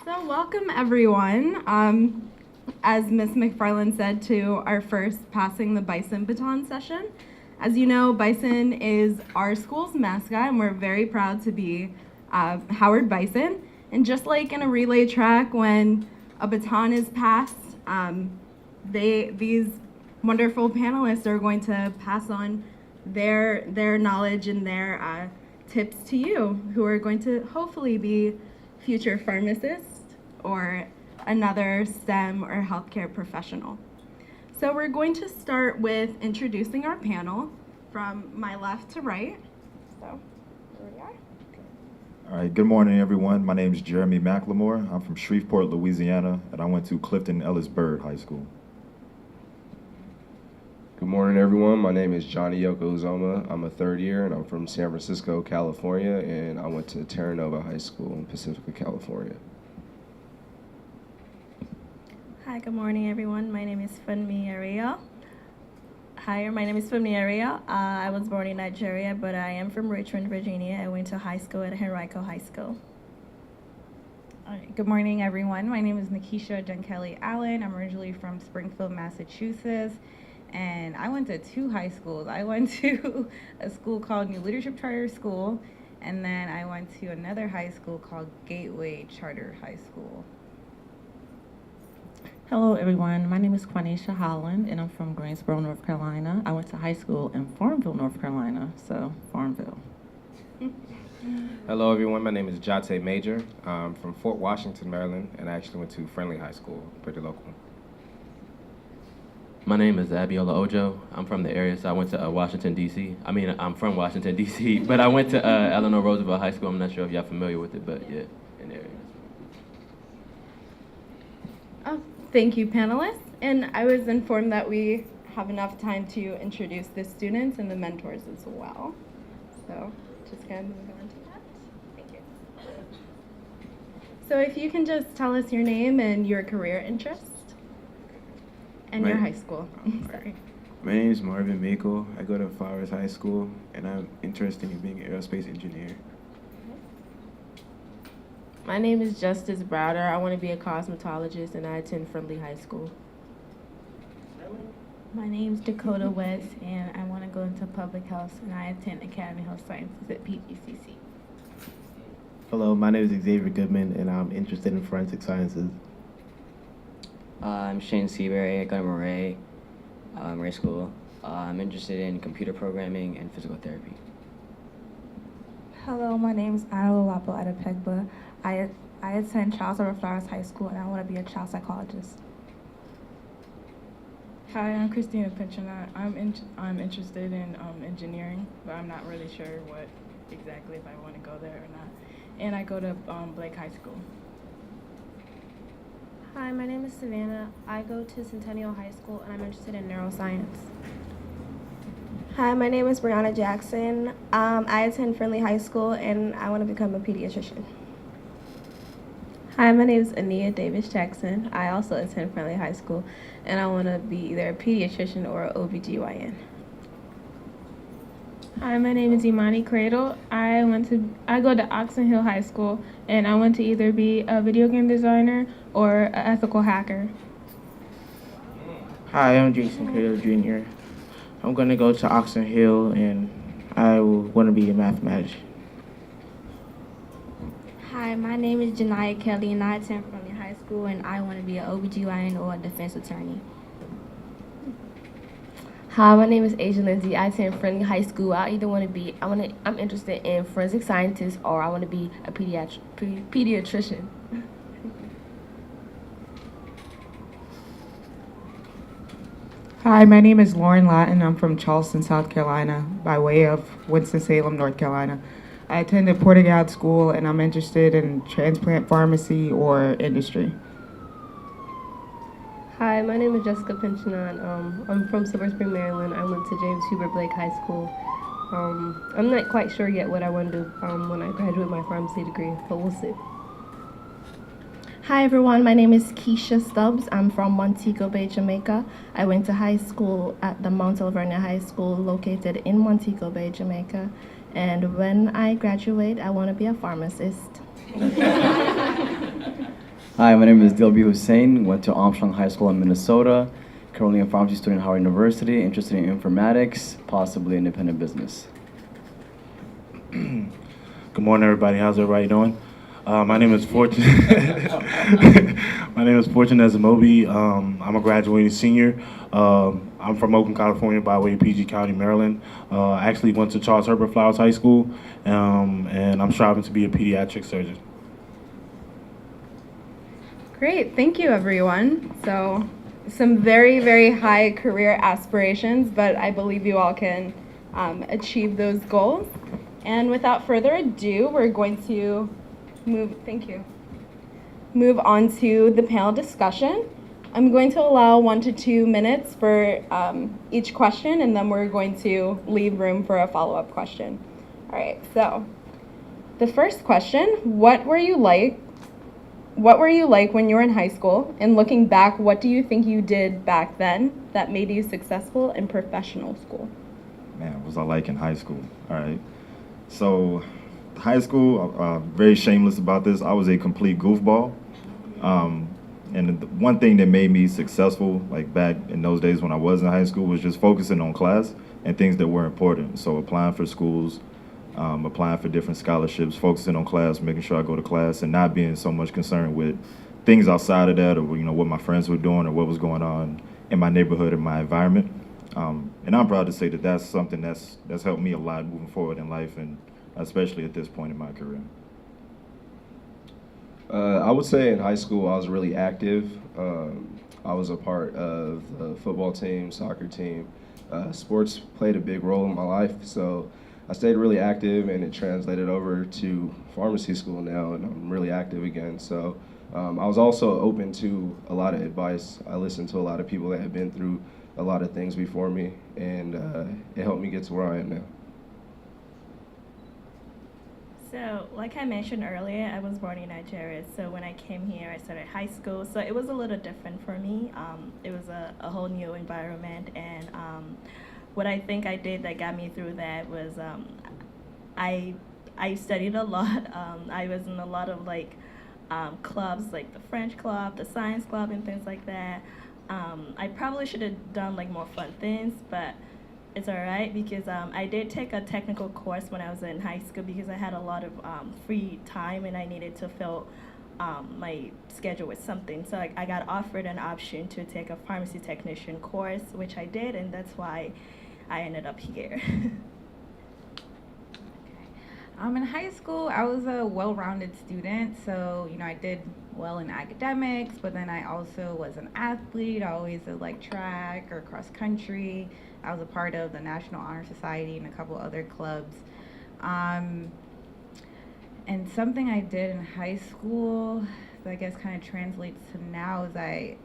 So welcome everyone, as Ms. McFarland said, to our first Passing the Bison Baton session. As you know, Bison is our school's mascot, and we're very proud to be Howard Bison. And just like in a relay track, when a baton is passed, these wonderful panelists are going to pass on their knowledge and their tips to you, who are going to hopefully be future pharmacists or another STEM or healthcare professional. So we're going to start with introducing our panel from my left to right. So here we are. All right, good morning, everyone. My name is Jeremy McLemore. I'm from Shreveport, Louisiana, and I went to Clifton Ellis Byrd High School. Good morning, everyone. My name is Johnny Yokozoma. I'm a third year, and I'm from San Francisco, California, and I went to Terra Nova High School in Pacifica, California. Hi, good morning, everyone. My name is Funmi Ariel. Hi, my name is Funmi Ariel. I was born in Nigeria, but I am from Richmond, Virginia. I went to high school at Henrico High School. All right, good morning, everyone. My name is Nikisha Dunkeli Allen. I'm originally from Springfield, Massachusetts, and I went to two high schools. I went to a school called New Leadership Charter School, and then I went to another high school called Gateway Charter High School. Hello, everyone. My name is Quanisha Holland, and I'm from Greensboro, North Carolina. I went to high school in Farmville, North Carolina, so Farmville. Hello, everyone. My name is Jate Major. I'm from Fort Washington, Maryland, and I actually went to Friendly High School, pretty local. My name is Abiola Ojo. I'm from the area, so I went to Washington, D.C. I'm from Washington, D.C., but I went to Eleanor Roosevelt High School. I'm not sure if y'all familiar with it, but yeah, in the area. Oh, thank you, panelists. And I was informed that we have enough time to introduce the students and the mentors as well. So just going to move on to that. Thank you. So if you can just tell us your name and your career interest and your high school. Sorry. My name is Marvin Mako. I go to Flowers High School, and I'm interested in being an aerospace engineer. My name is Justice Browder. I want to be a cosmetologist, and I attend Friendly High School. My name's Dakota West, and I want to go into public health, and I attend Academy of Health Sciences at PGCC. Hello, my name is Xavier Goodman, and I'm interested in forensic sciences. I'm Shane Seabury. I go to Murray School. I'm interested in computer programming and physical therapy. Hello, my name is Anna Lolapo at Apegba. I attend Charles Edward Flowers High School, and I want to be a child psychologist. Hi, I'm Christina Pinchonat. I'm interested in engineering, but I'm not really sure what exactly, if I want to go there or not. And I go to Blake High School. Hi, my name is Savannah. I go to Centennial High School, and I'm interested in neuroscience. Hi, my name is Brianna Jackson. I attend Friendly High School, and I want to become a pediatrician. Hi, my name is Ania Davis Jackson. I also attend Friendly High School, and I want to be either a pediatrician or an OBGYN. Hi, my name is Imani Cradle. I go to Oxon Hill High School, and I want to either be a video game designer or an ethical hacker. Hi, I'm Jason Cradle Jr. I'm going to go to Oxon Hill, and I want to be a mathematician. Hi, my name is Janiyah Kelly, and I attend Friendly High School, and I want to be an OBGYN or a defense attorney. Hi, my name is Asia Lindsay. I attend Friendly High School. I'm interested in forensic scientist, or I want to be a pediatrician. Hi, my name is Lauren Lawton. I'm from Charleston, South Carolina, by way of Winston-Salem, North Carolina. I attended Porter-Gaud School, and I'm interested in transplant pharmacy or industry. Hi, my name is Jessica Pinchinon. I'm from Silver Spring, Maryland. I went to James Hubert Blake High School. I'm not quite sure yet what I want to do when I graduate my pharmacy degree, but we'll see. Hi everyone, my name is Keisha Stubbs. I'm from Montego Bay, Jamaica. I went to high school at the Mount Alvernia High School located in Montego Bay, Jamaica. And when I graduate, I want to be a pharmacist. Hi, my name is Dilby Hussein. Went to Armstrong High School in Minnesota. Currently a pharmacy student at Howard University. Interested in informatics, possibly independent business. Good morning, everybody. How's everybody doing? My name is Fortune. My name is Fortune Azamobi. I'm a graduating senior. I'm from Oakland, California, by way of PG County, Maryland. I actually went to Charles Herbert Flowers High School, and I'm striving to be a pediatric surgeon. Great, thank you everyone. So some very, very high career aspirations, but I believe you all can achieve those goals. And without further ado, we're going to move on to the panel discussion. I'm going to allow 1 to 2 minutes for each question, and then we're going to leave room for a follow-up question. All right, so the first question, what were you like when you were in high school? And looking back, what do you think you did back then that made you successful in professional school? Man, what was I like in high school? All right. So, high school, very shameless about this, I was a complete goofball. And the one thing that made me successful, like back in those days when I was in high school, was just focusing on class and things that were important. So applying for schools, applying for different scholarships, focusing on class, making sure I go to class, and not being so much concerned with things outside of that, or what my friends were doing, or what was going on in my neighborhood and my environment. And I'm proud to say that that's something that's helped me a lot moving forward in life, and especially at this point in my career. I would say in high school I was really active. I was a part of the football team, soccer team. Sports played a big role in my life, so I stayed really active, and it translated over to pharmacy school now, and I'm really active again. So I was also open to a lot of advice. I listened to a lot of people that had been through a lot of things before me, and it helped me get to where I am now. So, like I mentioned earlier, I was born in Nigeria. So when I came here, I started high school. So it was a little different for me. It was a whole new environment, and what I think I did that got me through that was I studied a lot. I was in a lot of clubs, like the French club, the science club, and things like that. I probably should have done more fun things, but it's all right because I did take a technical course when I was in high school because I had a lot of free time and I needed to fill my schedule with something. So I got offered an option to take a pharmacy technician course, which I did, and that's why I ended up here. In high school, I was a well-rounded student, so I did well in academics, but then I also was an athlete. I always did track or cross country. I was a part of the National Honor Society and a couple other clubs. And something I did in high school that I guess kind of translates to now is I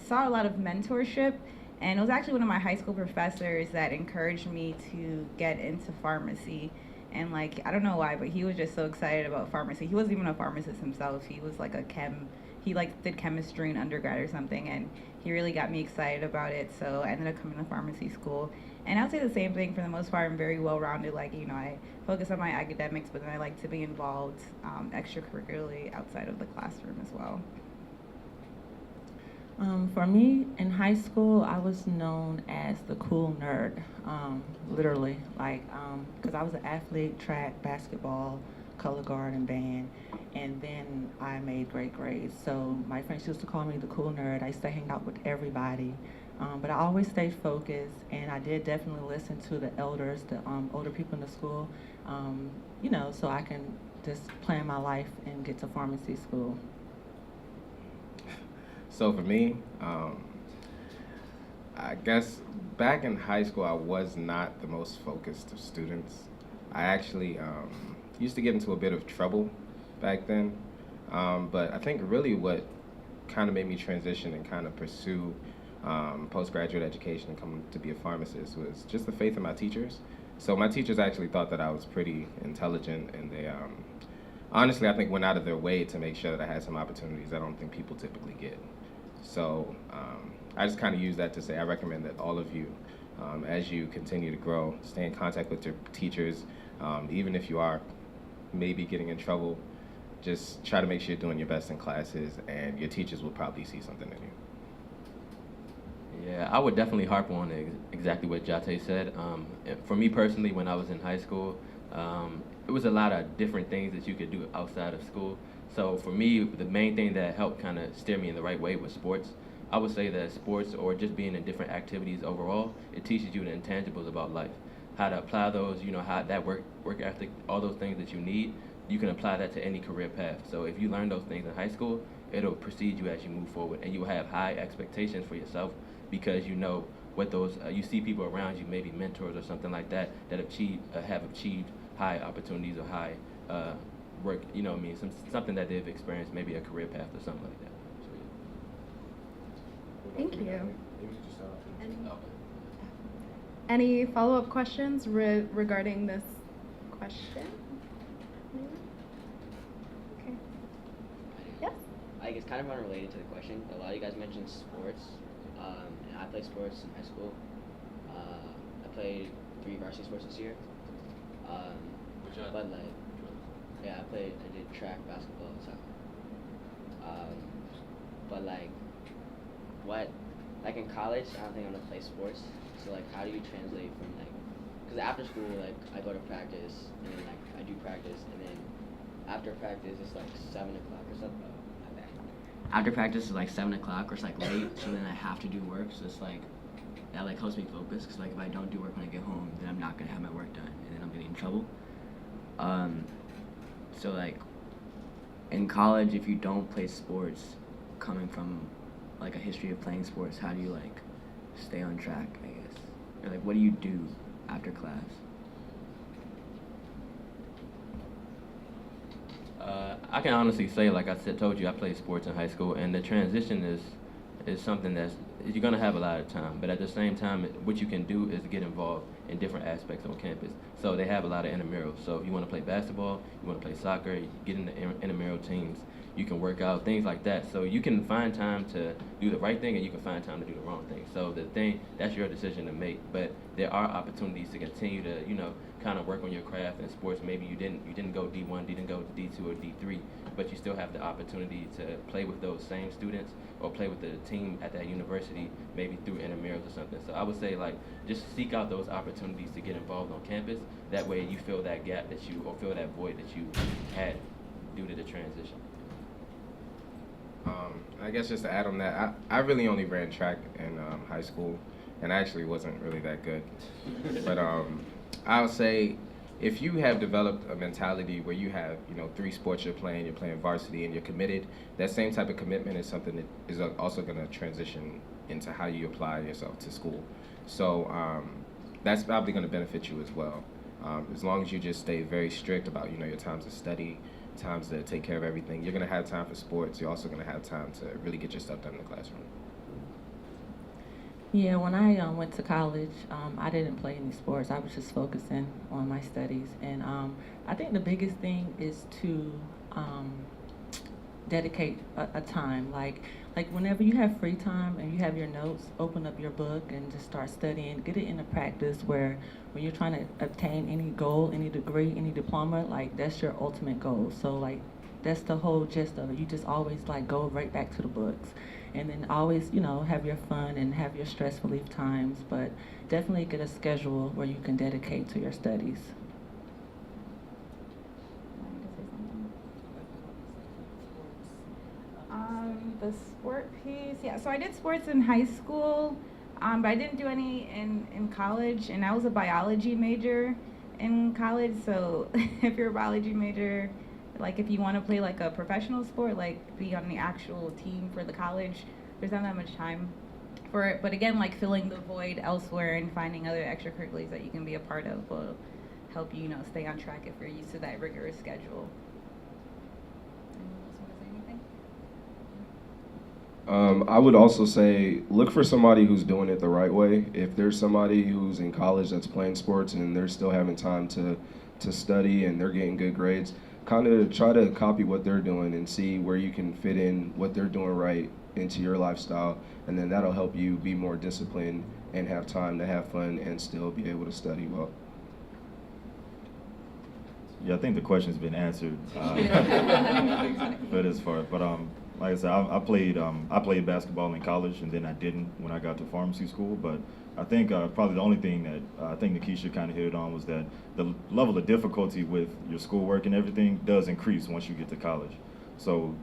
saw a lot of mentorship, and it was actually one of my high school professors that encouraged me to get into pharmacy. And I don't know why, but he was just so excited about pharmacy. He wasn't even a pharmacist himself. He was he did chemistry in undergrad or something, and he really got me excited about it. So I ended up coming to pharmacy school. And I would say the same thing for the most part. I'm very well-rounded. I focus on my academics, but then I like to be involved extracurricularly outside of the classroom as well. For me, in high school, I was known as the cool nerd, literally, because I was an athlete, track, basketball, color guard, and band, and then I made great grades. So my friends used to call me the cool nerd. I used to hang out with everybody, but I always stayed focused, and I did definitely listen to the elders, the older people in the school, so I can just plan my life and get to pharmacy school. So for me, I guess back in high school, I was not the most focused of students. I actually used to get into a bit of trouble back then, but I think really what kind of made me transition and kind of pursue postgraduate education and come to be a pharmacist was just the faith in my teachers. So my teachers actually thought that I was pretty intelligent, and they honestly, I think, went out of their way to make sure that I had some opportunities I don't think people typically get. So I just kind of use that to say I recommend that all of you, as you continue to grow, stay in contact with your teachers, even if you are maybe getting in trouble. just try to make sure you're doing your best in classes, and your teachers will probably see something in you. Yeah, I would definitely harp on exactly what Jate said. For me personally, when I was in high school, it was a lot of different things that you could do outside of school. So for me, the main thing that helped kind of steer me in the right way was sports. I would say that sports, or just being in different activities overall, it teaches you the intangibles about life. How to apply those, how that work ethic, all those things that you need, you can apply that to any career path. So if you learn those things in high school, it'll precede you as you move forward, and you'll have high expectations for yourself because you know what those, you see people around you, maybe mentors or something like that, that have achieved high opportunities or high work, something that they've experienced, maybe a career path or something like that. Thank you. Any follow-up questions regarding this question? Okay. Yes? I guess kind of unrelated to the question. A lot of you guys mentioned sports, and I played sports in high school. I played 3 varsity sports this year. But I did track, basketball, and soccer. But in college, I don't think I'm gonna play sports. So how do you translate from because after school, I go to practice, and then I do practice, and then after practice it's 7 o'clock or something. After practice is 7 o'clock or it's late, so then I have to do work. So it's that helps me focus, because if I don't do work when I get home, then I'm not gonna have my work done, and then I'm getting in trouble. So in college, if you don't play sports, coming from a history of playing sports, how do you stay on track, I guess? Or what do you do after class? I can honestly say, like I told you, I played sports in high school, and the transition is something you're gonna have a lot of time, but at the same time, what you can do is get involved in different aspects on campus. So they have a lot of intramurals. So if you want to play basketball, you want to play soccer, you get in the intramural teams, you can work out, things like that. So you can find time to do the right thing, and you can find time to do the wrong thing. So that's your decision to make. But there are opportunities to continue to, kind of work on your craft in sports. Maybe you didn't go D1, didn't go to D2 or D3, but you still have the opportunity to play with those same students or play with the team at that university, maybe through intramurals or something. So I would say just seek out those opportunities to get involved on campus. That way you fill that gap or fill that void that you had due to the transition. I guess just to add on that, I really only ran track in high school, and I actually wasn't really that good. But I would say if you have developed a mentality where you have 3 sports you're playing varsity, and you're committed, that same type of commitment is something that is also going to transition into how you apply yourself to school. So that's probably going to benefit you as well. As long as you just stay very strict about your times to study, times to take care of everything, you're going to have time for sports. You're also going to have time to really get your stuff done in the classroom. Yeah, when I went to college, I didn't play any sports. I was just focusing on my studies. And I think the biggest thing is to dedicate a time. Like whenever you have free time and you have your notes, open up your book and just start studying. Get it into practice where when you're trying to obtain any goal, any degree, any diploma, that's your ultimate goal. So that's the whole gist of it. You just always go right back to the books. And then always, have your fun and have your stress relief times, but definitely get a schedule where you can dedicate to your studies. The sport piece, yeah. So I did sports in high school, but I didn't do any in college, and I was a biology major in college. So if you're a biology major, if you want to play a professional sport, be on the actual team for the college, there's not that much time for it. But again, filling the void elsewhere and finding other extracurriculars that you can be a part of will help you, stay on track if you're used to that rigorous schedule. Anyone else want to say anything? I would also say look for somebody who's doing it the right way. If there's somebody who's in college that's playing sports and they're still having time to study and they're getting good grades, kind of try to copy what they're doing and see where you can fit in what they're doing right into your lifestyle, and then that'll help you be more disciplined and have time to have fun and still be able to study well. Yeah, I think the question's been answered for this part. But like I said, I played basketball in college, and then I didn't when I got to pharmacy school. But I think probably the only thing that I think Nikisha kind of hit on was that the level of difficulty with your schoolwork and everything does increase once you get to college. So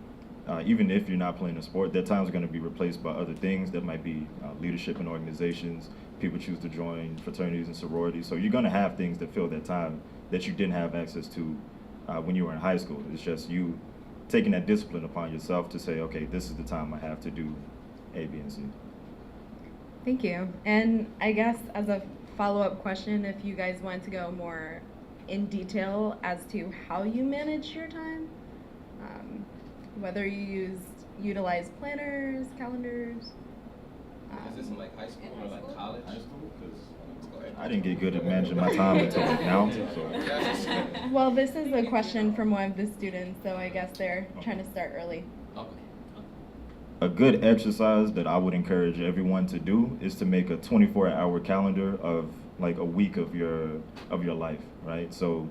even if you're not playing a sport, that time's going to be replaced by other things that might be leadership in organizations. People choose to join fraternities and sororities. So you're going to have things that fill that time that you didn't have access to when you were in high school. It's just you taking that discipline upon yourself to say, okay, this is the time I have to do A, B, and C. Thank you. And I guess as a follow-up question, if you guys want to go more in detail as to how you manage your time, whether you utilize planners, calendars. Is this in like high school or like college? High school? I didn't get good at managing my time until now. So. Well, this is a question from one of the students, so I guess they're trying to start early. A good exercise that I would encourage everyone to do is to make a 24-hour calendar of like a week of your life, right? So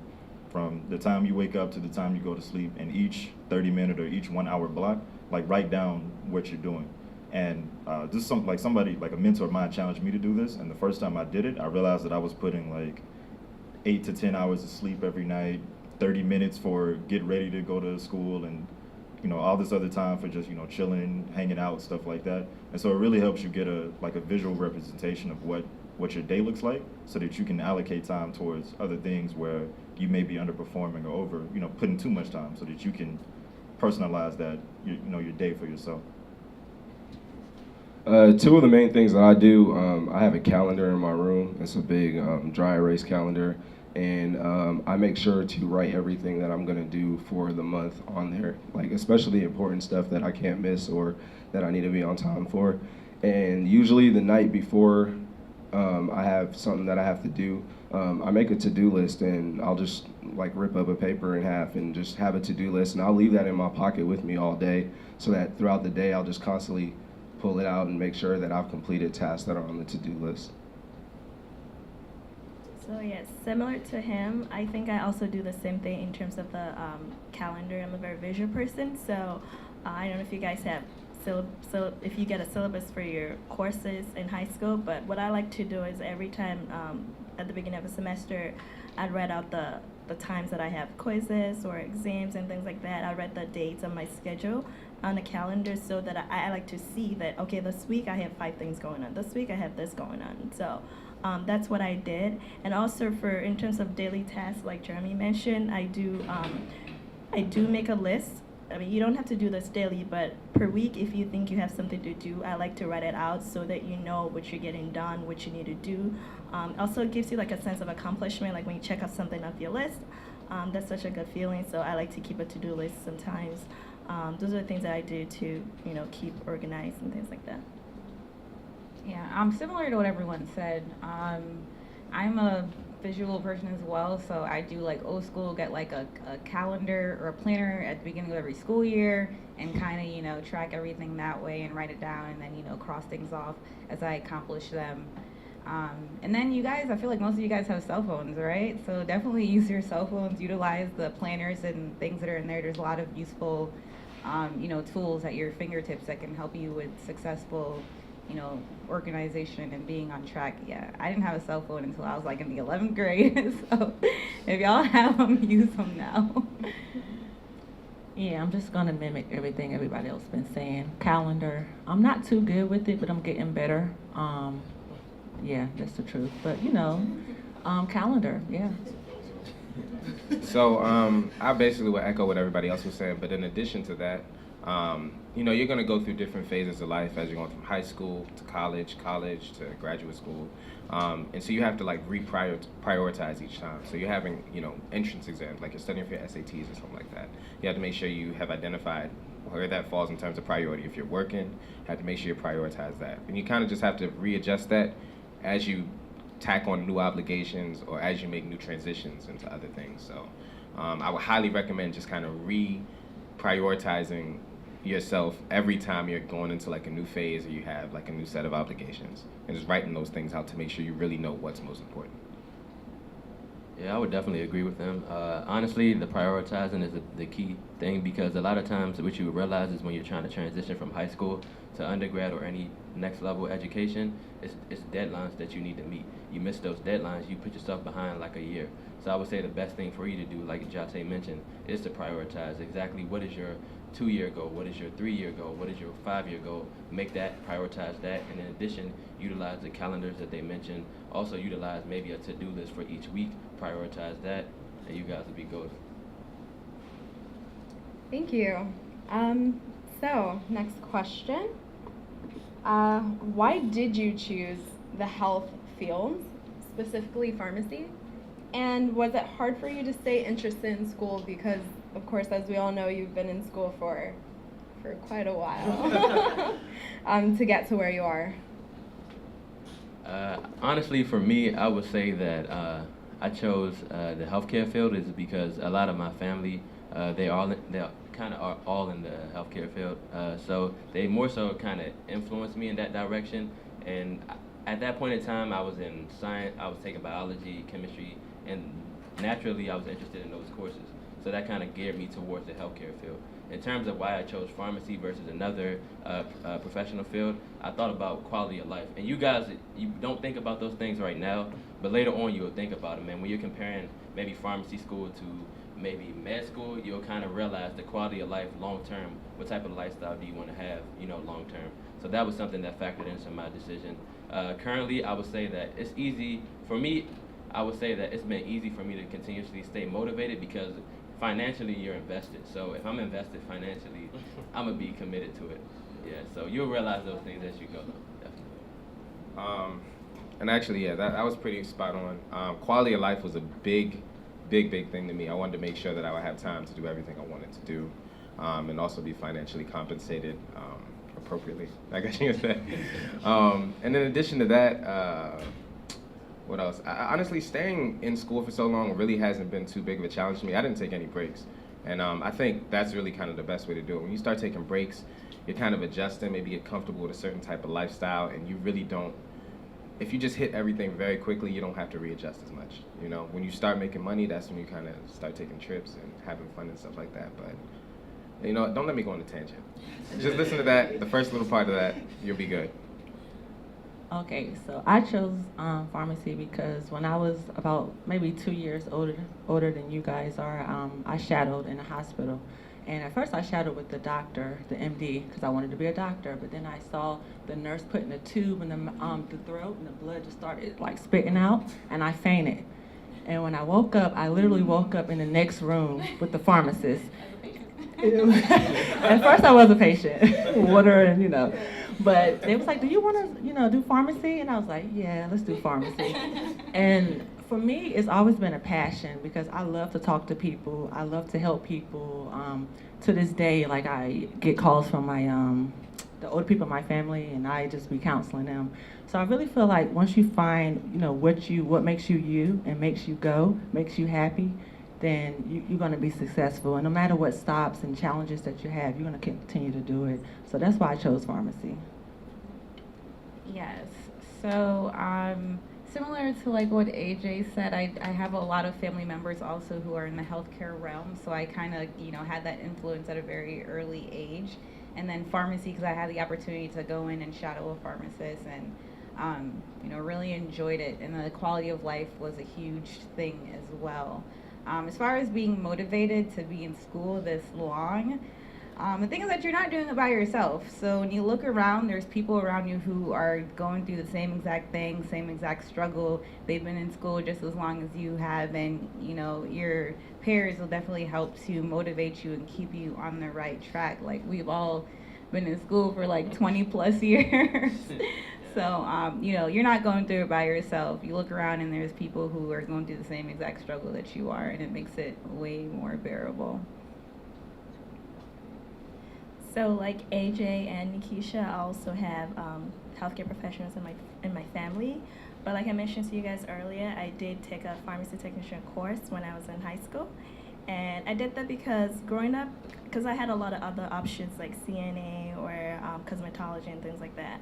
from the time you wake up to the time you go to sleep, and each 30-minute or each 1-hour block, like write down what you're doing. And this is somebody, like a mentor of mine challenged me to do this, and the first time I did it, I realized that I was putting like 8 to 10 hours of sleep every night, 30 minutes for get ready to go to school, and all this other time for just chilling, hanging out, stuff like that. And so it really helps you get a visual representation of what your day looks like, so that you can allocate time towards other things where you may be underperforming or over, putting too much time, so that you can personalize that your day for yourself. Two of the main things that I do, I have a calendar in my room. It's a big dry erase calendar, and I make sure to write everything that I'm gonna do for the month on there, like especially the important stuff that I can't miss or that I need to be on time for. And usually the night before I have something that I have to do, I make a to-do list, and I'll just like rip up a paper in half and just have a to-do list, and I'll leave that in my pocket with me all day, so that throughout the day I'll just constantly pull it out and make sure that I've completed tasks that are on the to-do list. So yes, similar to him, I think I also do the same thing in terms of the calendar. I'm a very visual person, so I don't know if you guys have if you get a syllabus for your courses in high school, but what I like to do is every time at the beginning of a semester, I'd write out the times that I have quizzes or exams and things like that. I write the dates on my schedule on a calendar, so that I like to see that, okay, this week I have 5 things going on. This week I have this going on. So that's what I did. And also in terms of daily tasks, like Jeremy mentioned, I do make a list. I mean, you don't have to do this daily, but per week, if you think you have something to do, I like to write it out so that you know what you're getting done, what you need to do. Also, it gives you like a sense of accomplishment, like when you check off something off your list. That's such a good feeling, so I like to keep a to-do list sometimes. Those are the things that I do to, keep organized and things like that. Yeah, similar to what everyone said. I'm a visual person as well, so I do like old school, get like a calendar or a planner at the beginning of every school year, and kind of track everything that way and write it down, and then cross things off as I accomplish them. And then you guys, I feel like most of you guys have cell phones, right? So definitely use your cell phones, utilize the planners and things that are in there. There's a lot of useful tools at your fingertips that can help you with successful organization and being on track. Yeah, I didn't have a cell phone until I was like in the 11th grade, so if y'all have them, use them now. Yeah, I'm just gonna mimic everything everybody else been saying. Calendar, I'm not too good with it, but I'm getting better. Yeah, that's the truth. But calendar, yeah. So I basically would echo what everybody else was saying, but in addition to that, you're going to go through different phases of life as you're going from high school to college to graduate school. And so you have to like prioritize each time. So you're having, entrance exams, like you're studying for your SATs or something like that. You have to make sure you have identified where that falls in terms of priority. If you're working, you have to make sure you prioritize that. And you kind of just have to readjust that as you tack on new obligations or as you make new transitions into other things. So I would highly recommend just kind of prioritizing yourself every time you're going into like a new phase or you have like a new set of obligations, and just writing those things out to make sure you really know what's most important. Yeah, I would definitely agree with them. Honestly, the prioritizing is the key thing because a lot of times what you realize is when you're trying to transition from high school to undergrad or any next level education, it's deadlines that you need to meet. You miss those deadlines, you put yourself behind like a year. So I would say the best thing for you to do, like Jate mentioned, is to prioritize exactly what is your 2-year goal, what is your 3-year goal, what is your 5-year goal. Make that, prioritize that, and in addition, utilize the calendars that they mentioned. Also utilize maybe a to-do list for each week, prioritize that, and you guys will be golden. Thank you. So, next question. Why did you choose the health field, specifically pharmacy? And was it hard for you to stay interested in school? Because, of course, as we all know, you've been in school for quite a while to get to where you are. Honestly, for me, I would say that I chose the healthcare field is because a lot of my family, they kind of are all in the healthcare field. So they more so kind of influenced me in that direction. And at that point in time, I was in science, I was taking biology, chemistry, and naturally I was interested in those courses. So that kind of geared me towards the healthcare field. In terms of why I chose pharmacy versus another professional field, I thought about quality of life. And you guys, you don't think about those things right now, but later on you'll think about them. And when you're comparing maybe pharmacy school to maybe med school, you'll kind of realize the quality of life long term, what type of lifestyle do you want to have, long term. So that was something that factored into my decision. Currently, I would say that it's easy, for me, I would say that it's been easy for me to continuously stay motivated because financially you're invested. So if I'm invested financially, I'm gonna be committed to it. Yeah, so you'll realize those things as you go though, definitely. And actually, yeah, that was pretty spot on. Quality of life was a big thing to me. I wanted to make sure that I would have time to do everything I wanted to do, and also be financially compensated appropriately, I guess you could say. And in addition to that, what else? Honestly, staying in school for so long really hasn't been too big of a challenge to me. I didn't take any breaks. And I think that's really kind of the best way to do it. When you start taking breaks, you're kind of adjusting, maybe get comfortable with a certain type of lifestyle, and you really don't, if you just hit everything very quickly, you don't have to readjust as much. When you start making money, that's when you kind of start taking trips and having fun and stuff like that. But, don't let me go on a tangent. Just listen to that, the first little part of that, you'll be good. Okay, so I chose pharmacy because when I was about maybe 2 years older than you guys are, I shadowed in a hospital. And at first I shadowed with the doctor, the MD, because I wanted to be a doctor. But then I saw the nurse putting a tube in the throat, and the blood just started like spitting out, and I fainted. And when I woke up, I literally woke up in the next room with the pharmacist. At first I was a patient, water and but they was like, do you want to do pharmacy? And I was like, yeah, let's do pharmacy. And for me, it's always been a passion because I love to talk to people. I love to help people. To this day, like I get calls from my the older people in my family, and I just be counseling them. So I really feel like once you find what makes you you and makes you go, makes you happy, then you're going to be successful. And no matter what stops and challenges that you have, you're going to continue to do it. So that's why I chose pharmacy. Yes. So similar to like what AJ said, I have a lot of family members also who are in the healthcare realm. So I kind of, had that influence at a very early age. And then pharmacy, because I had the opportunity to go in and shadow a pharmacist and, really enjoyed it. And the quality of life was a huge thing as well. As far as being motivated to be in school this long, the thing is that you're not doing it by yourself. So when you look around, there's people around you who are going through the same exact thing, same exact struggle. They've been in school just as long as you have, and your peers will definitely help to motivate you and keep you on the right track. Like we've all been in school for like 20 plus years. So, you're not going through it by yourself. You look around and there's people who are going through the same exact struggle that you are, and it makes it way more bearable. So like AJ and Nikisha, I also have healthcare professionals in my family. But like I mentioned to you guys earlier, I did take a pharmacy technician course when I was in high school. And I did that because growing up, because I had a lot of other options like CNA or cosmetology and things like that.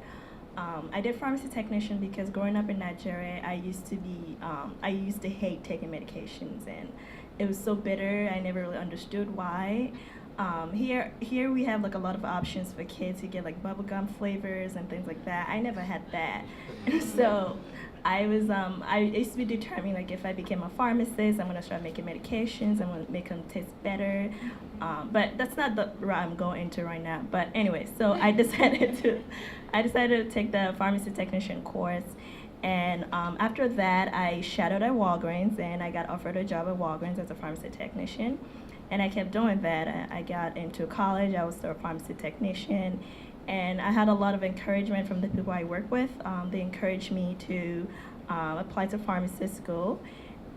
I did pharmacy technician because growing up in Nigeria, I used to hate taking medications, and it was so bitter. I never really understood why. Here we have like a lot of options for kids. You get like bubblegum flavors and things like that. I never had that. So I used to be determined, like, if I became a pharmacist, I'm gonna start making medications. I'm gonna make them taste better. But that's not the route I'm going into right now. But anyway, so I decided to take the pharmacy technician course. And after that, I shadowed at Walgreens, and I got offered a job at Walgreens as a pharmacy technician. And I kept doing that. I got into college. I was still a pharmacy technician. And I had a lot of encouragement from the people I work with. They encouraged me to apply to pharmacy school.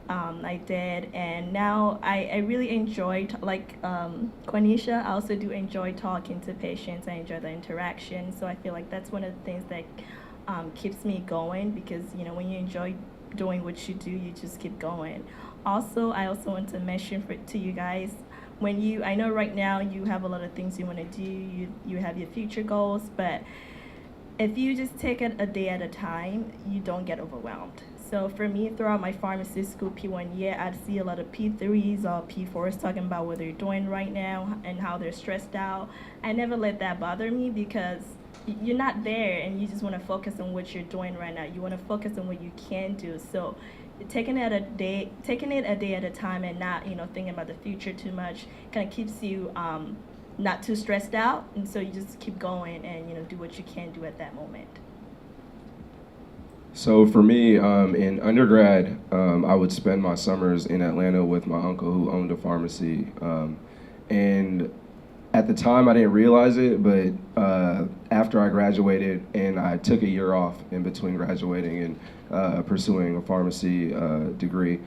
I did, and now I really enjoy, like Quanisha, I also do enjoy talking to patients. I enjoy the interaction, so I feel like that's one of the things that keeps me going, because when you enjoy doing what you do, you just keep going. Also, I also want to mention to you guys, I know right now you have a lot of things you want to do, you have your future goals, but if you just take it a day at a time, you don't get overwhelmed. So for me, throughout my pharmacy school P1 year, I'd see a lot of P3s or P4s talking about what they're doing right now and how they're stressed out. I never let that bother me, because you're not there and you just want to focus on what you're doing right now. You want to focus on what you can do. So taking it a day at a time, and not thinking about the future too much, kind of keeps you not too stressed out, and so you just keep going and do what you can do at that moment. So for me, in undergrad, I would spend my summers in Atlanta with my uncle who owned a pharmacy. And at the time, I didn't realize it, but after I graduated and I took a year off in between graduating and pursuing a pharmacy degree,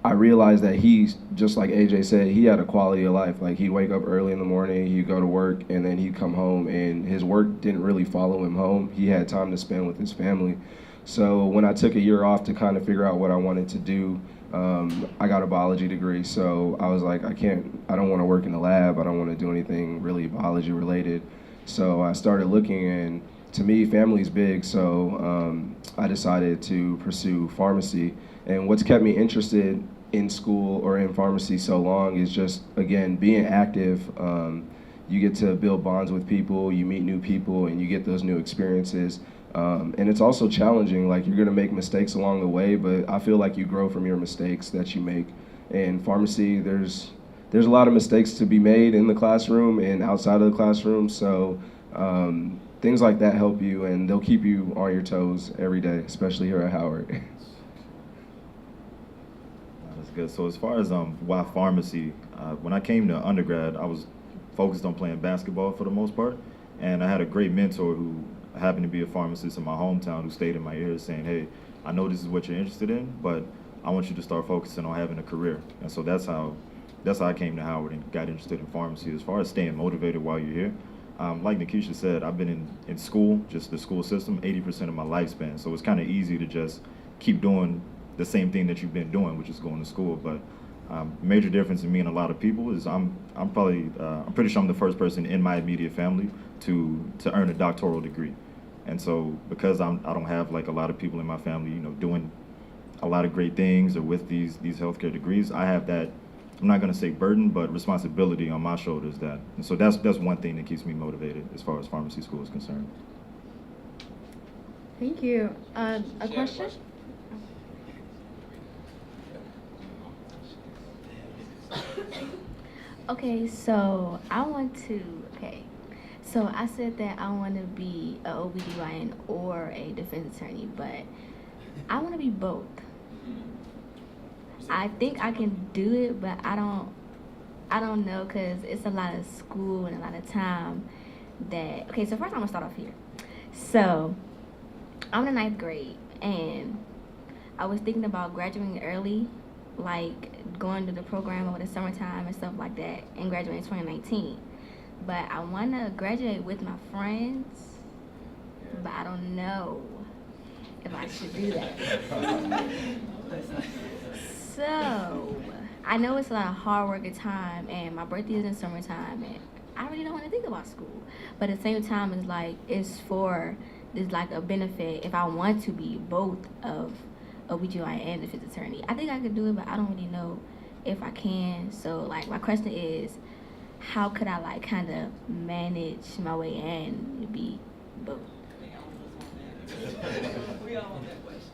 I realized that he, just like AJ said, he had a quality of life. Like, he'd wake up early in the morning, he'd go to work, and then he'd come home, and his work didn't really follow him home. He had time to spend with his family. So when I took a year off to kind of figure out what I wanted to do, I got a biology degree. So I was like, I don't want to work in the lab. I don't want to do anything really biology related. So I started looking, and to me, family's big. So I decided to pursue pharmacy. And what's kept me interested in school or in pharmacy so long is just, again, being active. You get to build bonds with people, you meet new people, and you get those new experiences. And it's also challenging. Like, you're gonna make mistakes along the way, but I feel like you grow from your mistakes that you make. In pharmacy, there's a lot of mistakes to be made in the classroom and outside of the classroom. So things like that help you, and they'll keep you on your toes every day, especially here at Howard. That's good. So as far as why pharmacy, when I came to undergrad, I was focused on playing basketball for the most part, and I had a great mentor who happened to be a pharmacist in my hometown who stayed in my ear saying, hey, I know this is what you're interested in, but I want you to start focusing on having a career. And so that's how I came to Howard and got interested in pharmacy. As far as staying motivated while you're here, like Nikisha said, I've been in school, just the school system, 80% of my lifespan. So it's kind of easy to just keep doing the same thing that you've been doing, which is going to school. But major difference in me and a lot of people is I'm pretty sure I'm the first person in my immediate family to earn a doctoral degree. And so because I don't have like a lot of people in my family, doing a lot of great things or with these healthcare degrees, I have that, I'm not gonna say burden, but responsibility on my shoulders and so that's one thing that keeps me motivated as far as pharmacy school is concerned. Thank you. A question? Okay, so so I said that I want to be an OBGYN or a defense attorney, but I want to be both. I think I can do it, but I don't know, because it's a lot of school and a lot of time that, okay, so first I'm going to start off here. So I'm in the 9th grade, and I was thinking about graduating early, like going to the program over the summertime and stuff like that, and graduating in 2019. But I want to graduate with my friends, but I don't know if I should do that. So I know it's a lot of hard work and time, and my birthday is in summertime, and I really don't want to think about school. But at the same time, it's like it's like a benefit if I want to be both of OBGYN and defense attorney. I think I could do it, but I don't really know if I can. So like my question is, how could I like kind of manage my way and be both? We all want that question.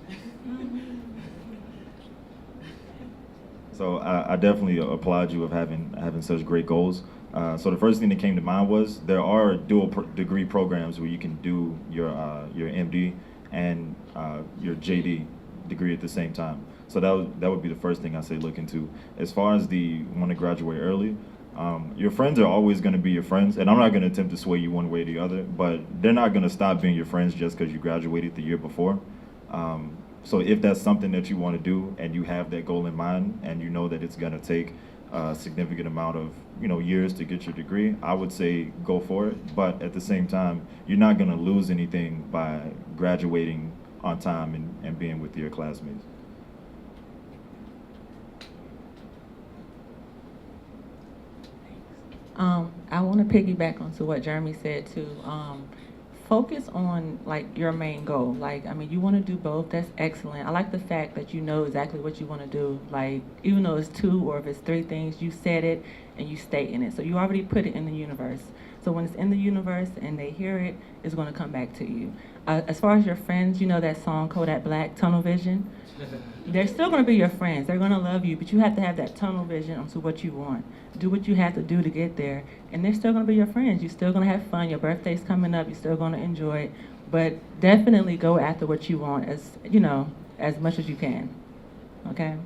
So I definitely applaud you of having such great goals. So the first thing that came to mind was there are degree programs where you can do your MD and your JD degree at the same time. So that would be the first thing I say look into. As far as the want to graduate early, your friends are always going to be your friends, and I'm not going to attempt to sway you one way or the other, but they're not going to stop being your friends just because you graduated the year before. So if that's something that you want to do and you have that goal in mind and you know that it's going to take a significant amount of years to get your degree, I would say go for it. But at the same time, you're not going to lose anything by graduating on time and being with your classmates. I want to piggyback onto what Jeremy said too. Focus on like your main goal. Like, I mean, you want to do both. That's excellent. I like the fact that you know exactly what you want to do. Like, even though it's 2 or if it's 3 things, you said it and you stay in it. So you already put it in the universe. So when it's in the universe and they hear it, it's going to come back to you. As far as your friends, you know that song Kodak Black, Tunnel Vision. They're still going to be your friends. They're going to love you, but you have to have that tunnel vision onto what you want. Do what you have to do to get there, and they're still going to be your friends. You're still going to have fun. Your birthday's coming up. You're still going to enjoy it, but definitely go after what you want as much as you can. Okay.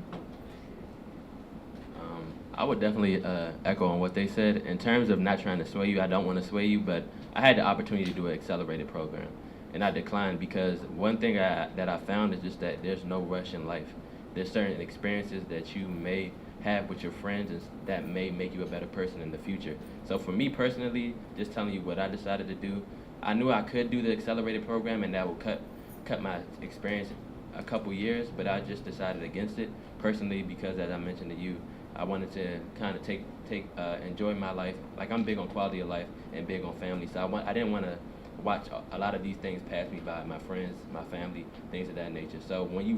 I would definitely echo on what they said. In terms of not trying to sway you, I don't want to sway you, but I had the opportunity to do an accelerated program. And I declined because one thing that I found is just that there's no rush in life. There's certain experiences that you may have with your friends that may make you a better person in the future. So for me personally, just telling you what I decided to do, I knew I could do the accelerated program and that would cut my experience a couple years, but I just decided against it personally because, as I mentioned to you, I wanted to kind of enjoy my life. Like, I'm big on quality of life and big on family, so I didn't want to watch a lot of these things pass me by, my friends, my family, things of that nature. So when you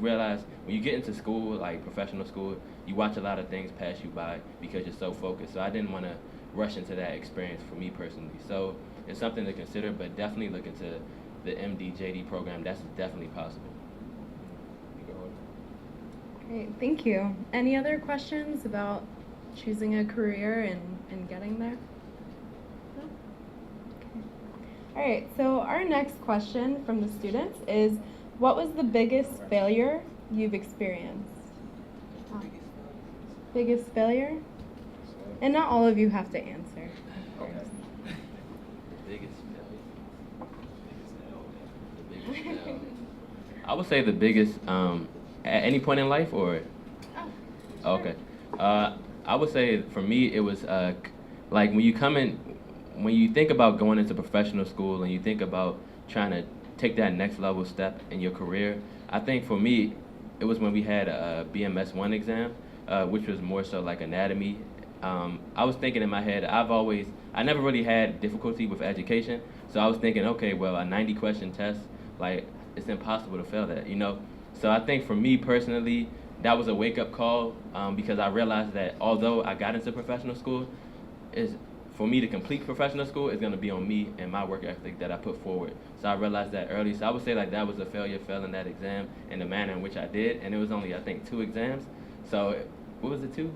get into school, like professional school, you watch a lot of things pass you by because you're so focused. So I didn't want to rush into that experience for me personally. So it's something to consider, but definitely look into the MD-JD program. That's definitely possible. Great, thank you. Any other questions about choosing a career and getting there? No? Okay. All right, so our next question from the students is, what was the biggest failure you've experienced? Biggest failure? And not all of you have to answer. Okay. Biggest failure. I would say the biggest, at any point in life, or? Oh, okay. I would say for me it was like when you think about going into professional school and you think about trying to take that next level step in your career, I think for me it was when we had a BMS 1 exam, which was more so like anatomy. I was thinking in my head, I never really had difficulty with education, so I was thinking, okay, well, a 90-question test, like, it's impossible to fail that, So I think for me personally, that was a wake-up call because I realized that although I got into professional school, for me to complete professional school is going to be on me and my work ethic that I put forward. So I realized that early. So I would say like that was a failure, failing that exam in the manner in which I did, and it was only, I think, 2 exams. So what was it, 2?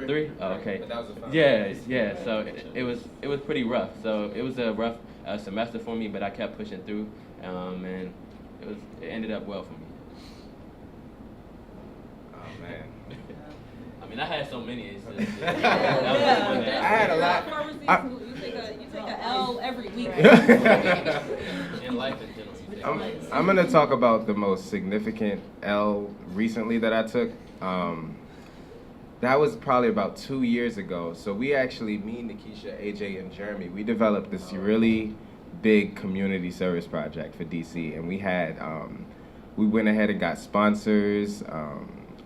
3? Oh, okay. But that was a fun Yeah. So it was pretty rough. So it was a rough semester for me, but I kept pushing through, and it ended up well for me. Oh man. I mean, I had so many. I had a lot. You take a L every week. In life in general. I'm going to talk about the most significant L recently that I took. That was probably about 2 years ago. So we actually, me, Nikisha, AJ, and Jeremy, we developed this really big community service project for DC, and we went ahead and got sponsors,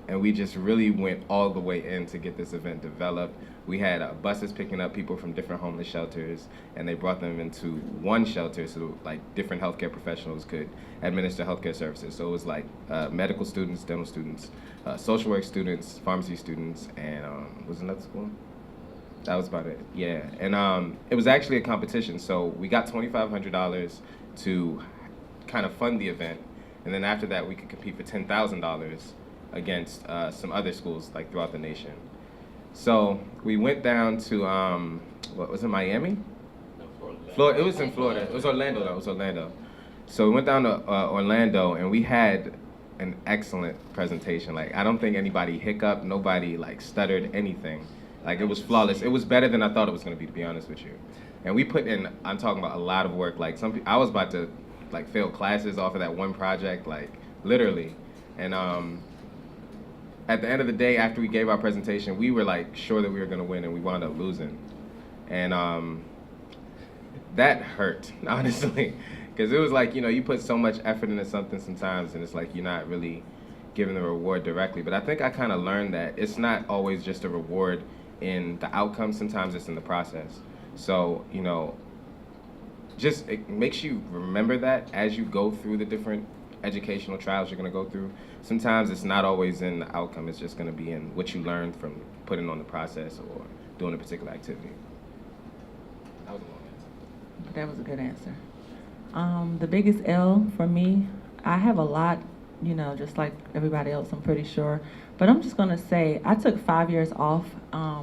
and we just really went all the way in to get this event developed. We had buses picking up people from different homeless shelters, and they brought them into one shelter so like different healthcare professionals could administer healthcare services. So it was like medical students, dental students, social work students, pharmacy students, and was another school? That was about it, yeah. And it was actually a competition, so we got $2,500 to kind of fund the event, and then after that we could compete for $10,000 against some other schools like throughout the nation. So we went down to, what was it, Miami? No, Florida. Florida. It was in Florida. It was Orlando, though. It was Orlando. So we went down to Orlando, and we had an excellent presentation. Like, I don't think anybody hiccuped, nobody, like, stuttered, anything. Like, it was flawless. It was better than I thought it was going to be honest with you. And we put in, I'm talking about a lot of work. Like, I was about to, like, fail classes off of that one project, like, literally. And at the end of the day, after we gave our presentation, we were like sure that we were gonna win, and we wound up losing. And that hurt, honestly, because it was like, you know, you put so much effort into something sometimes, and it's like you're not really given the reward directly. But I think I kind of learned that it's not always just a reward in the outcome, sometimes it's in the process. So, you know, just it makes you remember that as you go through the different educational trials you're going to go through. Sometimes it's not always in the outcome, it's just going to be in what you learned from putting on the process or doing a particular activity. That was a long answer. That was a good answer. The biggest L for me, I have a lot, you know, just like everybody else, I'm pretty sure. But I'm just going to say I took 5 years off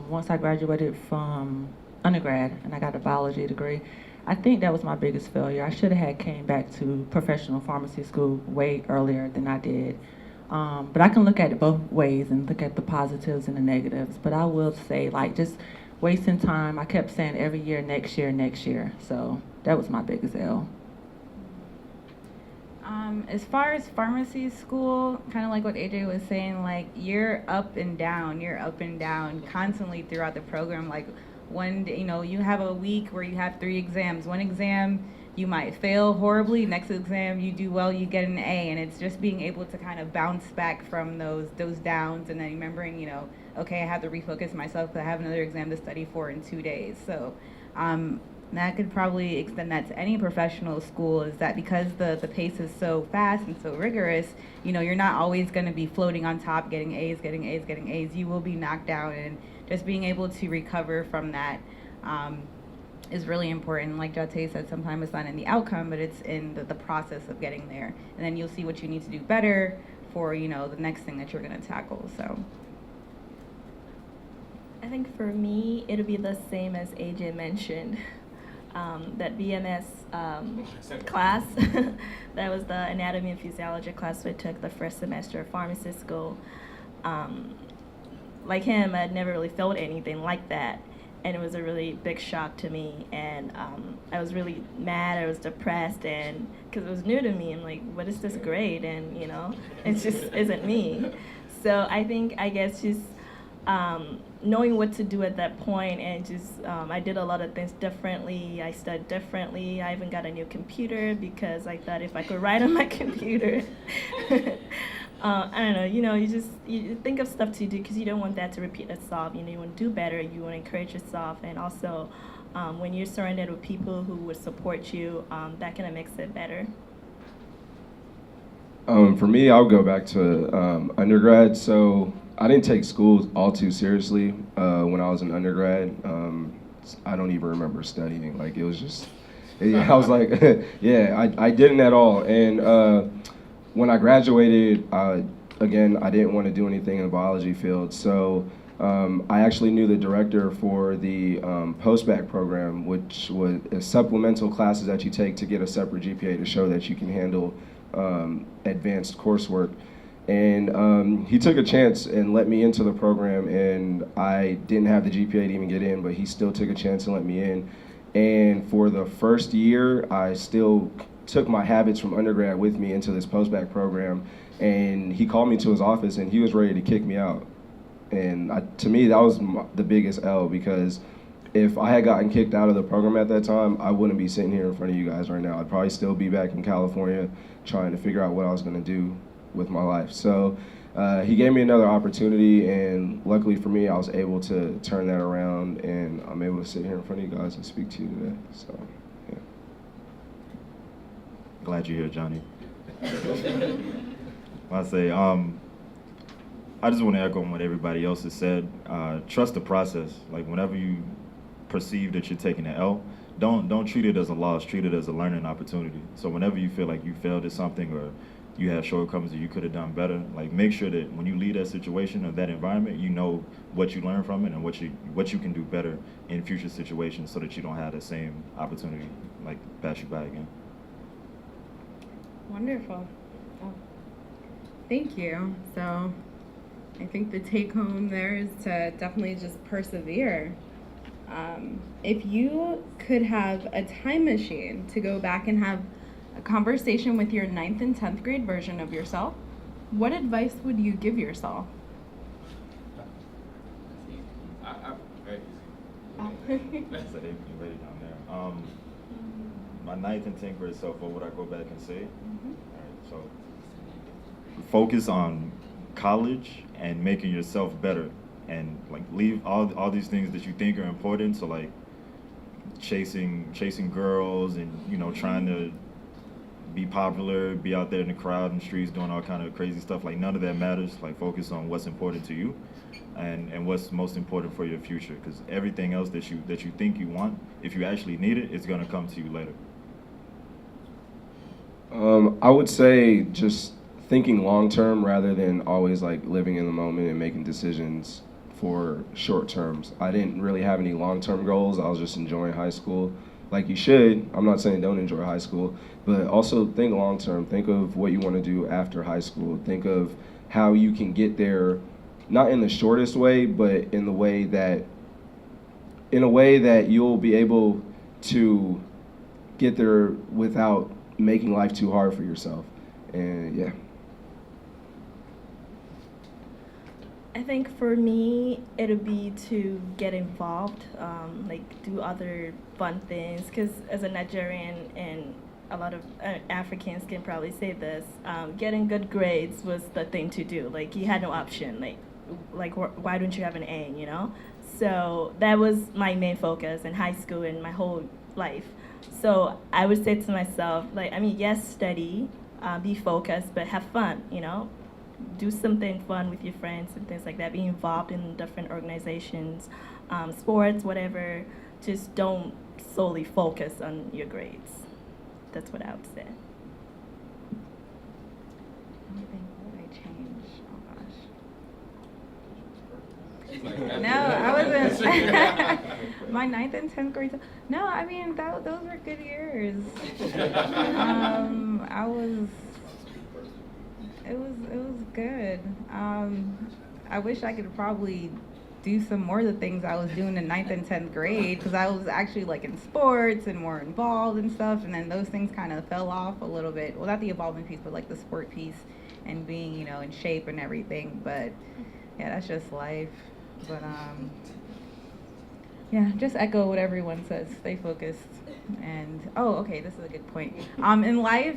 once I graduated from undergrad, and I got a biology degree. I think that was my biggest failure. I should have came back to professional pharmacy school way earlier than I did. But I can look at it both ways and look at the positives and the negatives. But I will say, like, just wasting time. I kept saying every year, next year, next year. So that was my biggest L. As far as pharmacy school, kind of like what AJ was saying, like, you're up and down constantly throughout the program. Like, one day, you know, you have a week where you have 3 exams. One exam you might fail horribly, next exam you do well, you get an A, and it's just being able to kind of bounce back from those downs, and then remembering, you know, okay, I have to refocus myself because I have another exam to study for in 2 days. So that could probably extend that to any professional school, is that because the pace is so fast and so rigorous, you know, you're not always going to be floating on top, getting A's. You will be knocked down, and just being able to recover from that is really important. Like Jate said, sometimes it's not in the outcome, but it's in the process of getting there. And then you'll see what you need to do better for, you know, the next thing that you're going to tackle. So I think for me, it'll be the same as AJ mentioned. That BMS class, that was the anatomy and physiology class we took the first semester of pharmacy school. Like him, I'd never really felt anything like that, and it was a really big shock to me. And I was really mad. I was depressed, and because it was new to me, I'm like, what is this grade? And you know, it just isn't me. So I think, I guess, just knowing what to do at that point, and just I did a lot of things differently. I studied differently. I even got a new computer because I thought if I could write on my computer. I don't know, you know, you think of stuff to do because you don't want that to repeat itself. You know, you want to do better, you want to encourage yourself, and also when you're surrounded with people who would support you, that kind of makes it better. For me, I'll go back to undergrad. So I didn't take school all too seriously when I was in undergrad. I don't even remember studying. Like, it was just, I was like, yeah, I didn't at all. And when I graduated, again, I didn't want to do anything in the biology field. So I actually knew the director for the post-bac program, which was supplemental classes that you take to get a separate GPA to show that you can handle advanced coursework. And he took a chance and let me into the program, and I didn't have the GPA to even get in, but he still took a chance and let me in. And for the first year, I still took my habits from undergrad with me into this post-bac program, and he called me to his office and he was ready to kick me out. And to me, that was the biggest L, because if I had gotten kicked out of the program at that time, I wouldn't be sitting here in front of you guys right now. I'd probably still be back in California trying to figure out what I was going to do with my life. So he gave me another opportunity, and luckily for me, I was able to turn that around, and I'm able to sit here in front of you guys and speak to you today. So, yeah. Glad you're here, Johnny. I say, I just want to echo what everybody else has said. Trust the process. Like whenever you perceive that you're taking an L, don't treat it as a loss. Treat it as a learning opportunity. So whenever you feel like you failed at something or you have shortcomings or you could have done better, like make sure that when you leave that situation or that environment, you know what you learned from it and what you can do better in future situations so that you don't have the same opportunity like pass you by again. Wonderful. Oh, thank you. So I think the take home there is to definitely just persevere. If you could have a time machine to go back and have a conversation with your 9th and 10th grade version of yourself, what advice would you give yourself? So they ready down there. My 9th and 10th grade self, what would I go back and say? All right, so focus on college and making yourself better, and like leave all these things that you think are important. So like chasing girls and trying to be popular, be out there in the crowd and streets doing all kind of crazy stuff. Like none of that matters. Like focus on what's important to you, and what's most important for your future. Because everything else that you think you want, if you actually need it, it's gonna come to you later. I would say just thinking long term rather than always like living in the moment and making decisions for short terms. I didn't really have any long term goals. I was just enjoying high school. Like you should. I'm not saying don't enjoy high school, but also think long term. Think of what you want to do after high school. Think of how you can get there, not in the shortest way, but in a way that you'll be able to get there without making life too hard for yourself. And yeah. I think for me, it'll be to get involved, like do other fun things. Because as a Nigerian, and a lot of Africans can probably say this, getting good grades was the thing to do. Like you had no option. Like why don't you have an A? You know. So that was my main focus in high school and my whole life. So I would say to myself, yes, study, be focused, but have fun. You know. Do something fun with your friends and things like that. Be involved in different organizations, sports, whatever. Just don't solely focus on your grades. That's what I would say. Anything would I change? Oh gosh. No, I wasn't. My 9th and 10th grade. No, I mean those were good years. It was good. I wish I could probably do some more of the things I was doing in 9th and 10th grade, because I was actually like in sports and more involved and stuff, and then those things kind of fell off a little bit. Well, not the involvement piece, but like the sport piece and being, in shape and everything. But yeah, that's just life. But yeah, just echo what everyone says. Stay focused. And okay, this is a good point. In life,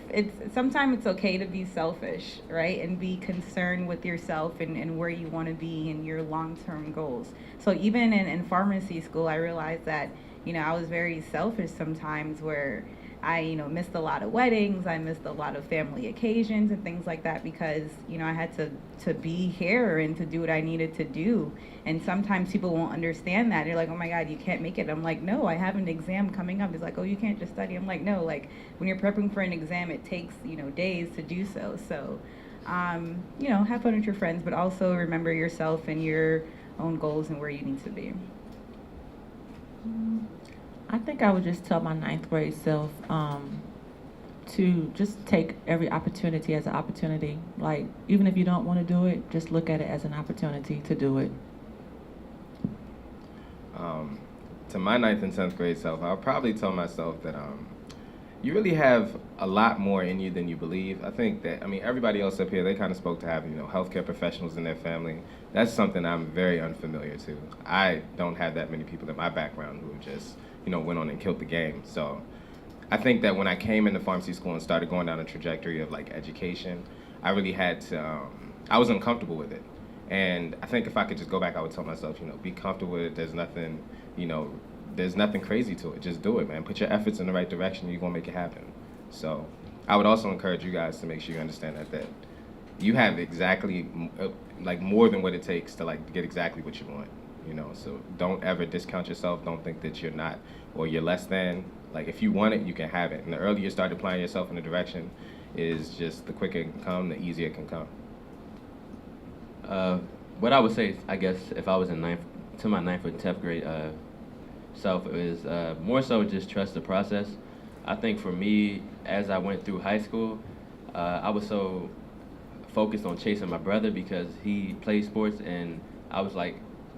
sometimes it's okay to be selfish, right? And be concerned with yourself and where you want to be and your long-term goals. So even in pharmacy school, I realized that I was very selfish sometimes, where I missed a lot of weddings, I missed a lot of family occasions and things like that, because I had to be here and to do what I needed to do. And sometimes people won't understand that. They're like, oh my God, you can't make it. I'm like, no, I have an exam coming up. It's like, oh, you can't just study. I'm like, no, like when you're prepping for an exam, it takes days to do so. So have fun with your friends, but also remember yourself and your own goals and where you need to be. I think I would just tell my 9th grade self to just take every opportunity as an opportunity. Like, even if you don't want to do it, just look at it as an opportunity to do it. To my 9th and 10th grade self, I'll probably tell myself that you really have a lot more in you than you believe. I think that, everybody else up here, they kind of spoke to having, healthcare professionals in their family. That's something I'm very unfamiliar to. I don't have that many people in my background who just, went on and killed the game. So I think that when I came into pharmacy school and started going down a trajectory of like education, I really had to I was uncomfortable with it. And I think if I could just go back, I would tell myself, be comfortable with it. There's nothing, there's nothing crazy to it. Just do it, man. Put your efforts in the right direction. You're going to make it happen. So I would also encourage you guys to make sure you understand that you have exactly, more than what it takes to, get exactly what you want. So don't ever discount yourself. Don't think that you're not or you're less than. If you want it, you can have it. And the earlier you start applying yourself in a direction is just the quicker it can come, the easier it can come. What I would say, I guess, if I was in my 9th or 10th grade self, is more so just trust the process. I think for me, as I went through high school, I was so focused on chasing my brother because he played sports and I was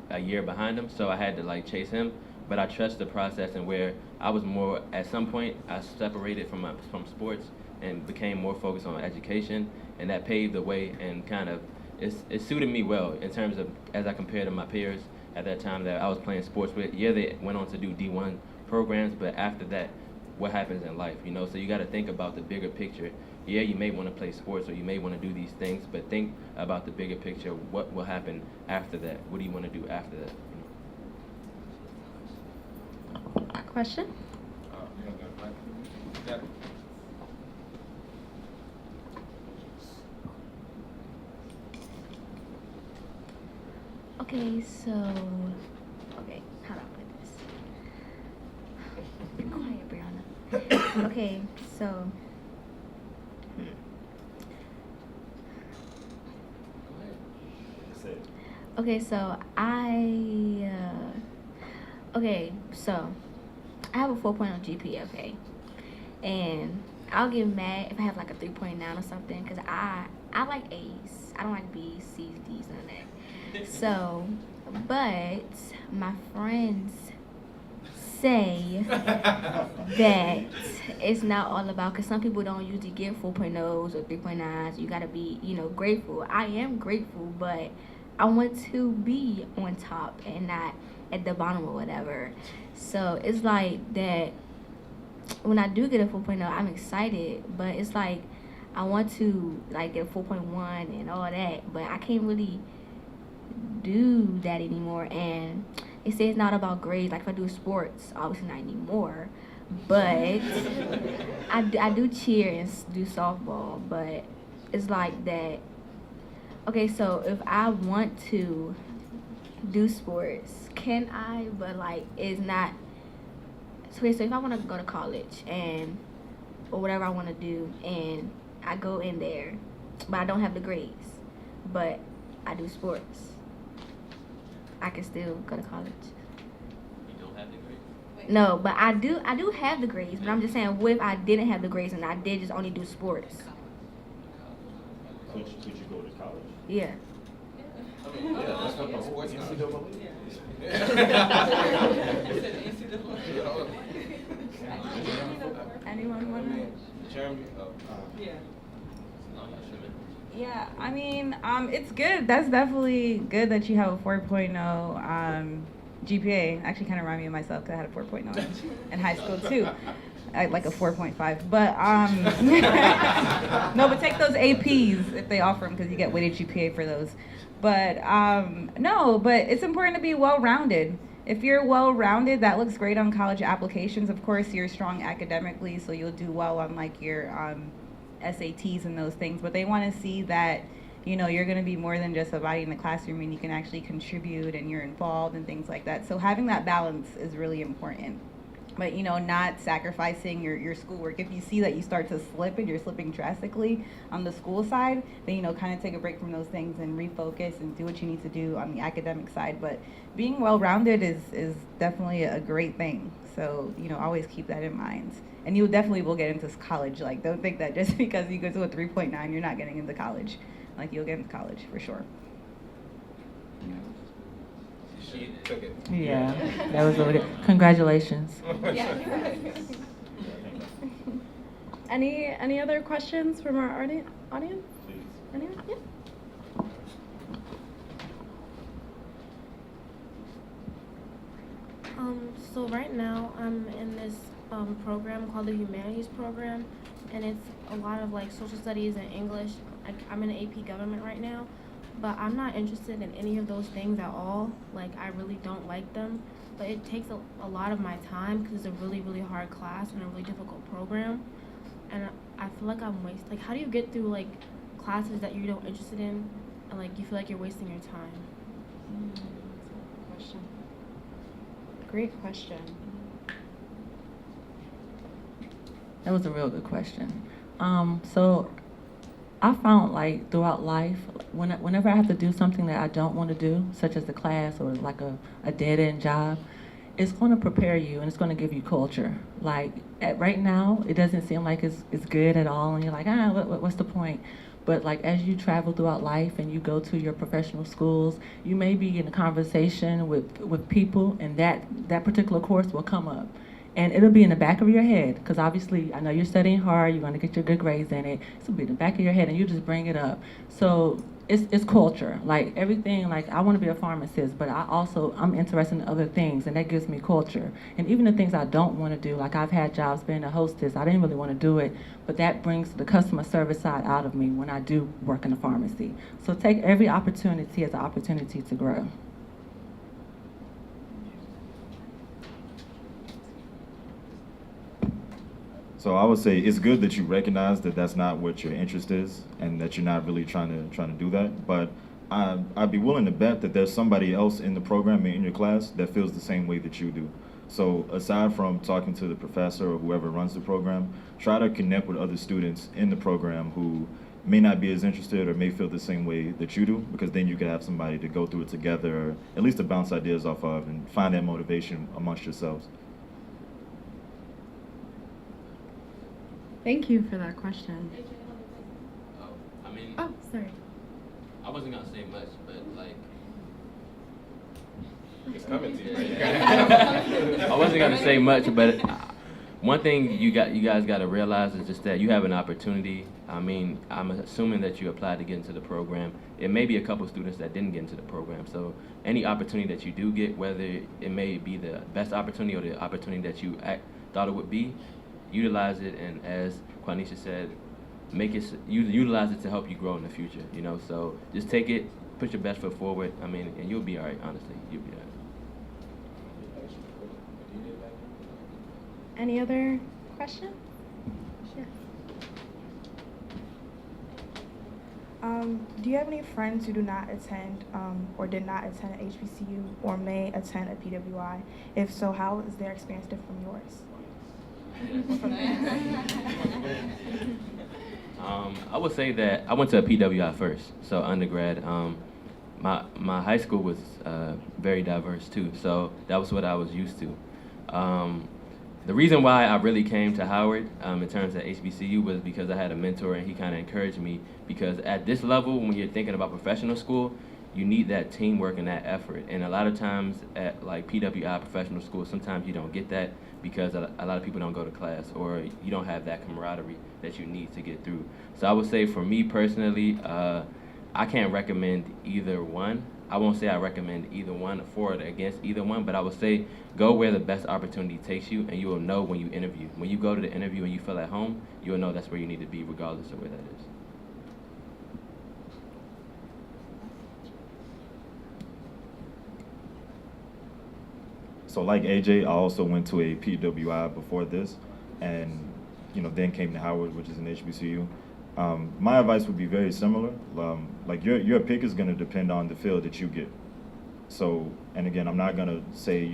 a year behind him, so I had to chase him. But I trust the process, and where I was more, at some point, I separated from sports and became more focused on education, and that paved the way and kind of, it suited me well in terms of, as I compared to my peers at that time that I was playing sports with. Yeah, they went on to do D1 programs, but after that, what happens in life, So you got to think about the bigger picture. Yeah, you may want to play sports or you may want to do these things, but think about the bigger picture. What will happen after that? What do you want to do after that? Question? Okay, so, how do I put this? Be quiet, Brianna. Okay, so, okay, so I have a 4.0 GPA, okay? And I'll get mad if I have a 3.9 or something, because I like A's. I don't like B's, C's, D's, none of that. So, but my friends say that it's not all about, because some people don't usually get 4.0s or 3.9s. You gotta be, grateful. I am grateful, but I want to be on top and not at the bottom or whatever. So it's that when I do get a 4.0, I'm excited, but it's I want to get a 4.1 and all that, but I can't really do that anymore. And it says it's not about grades. If I do sports, obviously not anymore, but I do cheer and do softball, but it's that. Okay, so if I want to do sports, can I? But it's not. So if I want to go to college or whatever I want to do, and I go in there, but I don't have the grades, but I do sports, I can still go to college. You don't have the grades? No, but I do have the grades, but I'm just saying, what if I didn't have the grades and I did just only do sports? Could you go to college? Yeah. That's what the sports Anyone want to? Jeremy? Yeah, I mean, it's good. That's definitely good that you have a 4.0 GPA. Actually, kind of remind me of myself because I had a 4.0 in high school too. I like a 4.5, but no, but take those APs if they offer them because you get weighted GPA for those. But no, but it's important to be well-rounded. If you're well-rounded, that looks great on college applications. Of course, you're strong academically, so you'll do well on your SATs and those things. But they want to see that you're going to be more than just a body in the classroom, and you can actually contribute and you're involved and things like that. So having that balance is really important. But not sacrificing your schoolwork. If you see that you start to slip and you're slipping drastically on the school side, then kind of take a break from those things and refocus and do what you need to do on the academic side. But being well-rounded is definitely a great thing. So always keep that in mind. And you definitely will get into college. Don't think that just because you go to a 3.9, you're not getting into college. You'll get into college for sure. She took it. Yeah, that was really good. Congratulations. Any other questions from our audience? Anyone? Yeah. So right now I'm in this program called the Humanities program, and it's a lot of social studies and English. I I'm in AP government right now, but I'm not interested in any of those things at all. Like, I really don't like them, but it takes a lot of my time because it's a really, really hard class and a really difficult program. And I feel like I'm wasting, like, how do you get through, like, classes that you're not interested in and, like, you feel like you're wasting your time? Question. Great question. That was a real good question. So I found like throughout life, whenever I have to do something that I don't want to do, such as a class or like a dead-end job, it's going to prepare you and it's going to give you culture. Like right now, it doesn't seem like it's good at all, and you're like, what's the point? But like as you travel throughout life and you go to your professional schools, you may be in a conversation with people, and that particular course will come up. And it'll be in the back of your head, because obviously I know you're studying hard, you're going to get your good grades in it. It'll be in the back of your head, and you just bring it up. So it's culture. Like everything, like I want to be a pharmacist, but I'm interested in other things, and that gives me culture. And even the things I don't want to do, like I've had jobs being a hostess, I didn't really want to do it, but that brings the customer service side out of me when I do work in a pharmacy. So take every opportunity as an opportunity to grow. So I would say it's good that you recognize that that's not what your interest is, and that you're not really trying to do that. But I'd be willing to bet that there's somebody else in the program and in your class that feels the same way that you do. So aside from talking to the professor or whoever runs the program, try to connect with other students in the program who may not be as interested or may feel the same way that you do, because then you can have somebody to go through it together, or at least to bounce ideas off of and find that motivation amongst yourselves. Thank you for that question. I mean, Oh, sorry. I wasn't gonna say much, but like, It's coming to you. I wasn't gonna say much, but one thing you guys got to realize is just that you have an opportunity. I mean, I'm assuming that you applied to get into the program. It may be a couple students that didn't get into the program. So any opportunity that you do get, whether it may be the best opportunity or the opportunity that you thought it would be, utilize it, and as Quanisha said, utilize it to help you grow in the future. You know, so just take it, put your best foot forward. I mean, and you'll be all right. Honestly, you'll be all right. Any other questions? Yeah. Do you have any friends who do not attend or did not attend an HBCU or may attend a PWI? If so, how is their experience different from yours? I would say that I went to a PWI first, so undergrad. My high school was very diverse too, so that was what I was used to. The reason why I really came to Howard in terms of HBCU was because I had a mentor, and he kind of encouraged me, because at this level, when you're thinking about professional school, you need that teamwork and that effort. And a lot of times at like PWI professional school, sometimes you don't get that because a lot of people don't go to class, or you don't have that camaraderie that you need to get through. So I would say for me personally, I can't recommend either one. I won't say I recommend either one for or against either one, but I would say go where the best opportunity takes you, and you will know when you interview. When you go to the interview and you feel at home, you'll know that's where you need to be regardless of where that is. So like AJ, I also went to a PWI before this, and then came to Howard, which is an HBCU. My advice would be very similar. Like your pick is going to depend on the field that you get. So, and again, I'm not going to say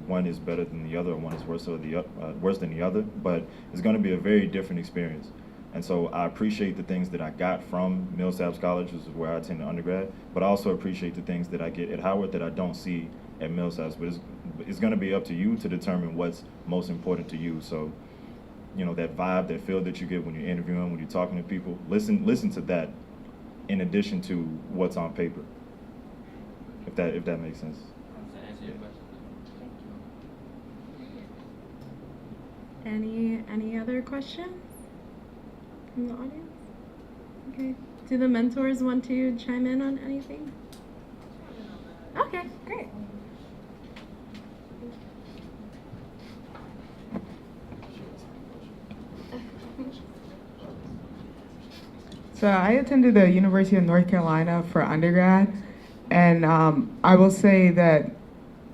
one is better than the other, or one is worse than the other, but it's going to be a very different experience. And so I appreciate the things that I got from Millsaps College, which is where I attended undergrad, but I also appreciate the things that I get at Howard that I don't see at Millsaps. But it's going to be up to you to determine what's most important to you. So, that vibe, that feel that you get when you're interviewing, when you're talking to people, listen to that in addition to what's on paper. If that makes sense. Does that answer your question? Any other questions from the audience? Okay. Do the mentors want to chime in on anything? Okay, great. So I attended the University of North Carolina for undergrad, and I will say that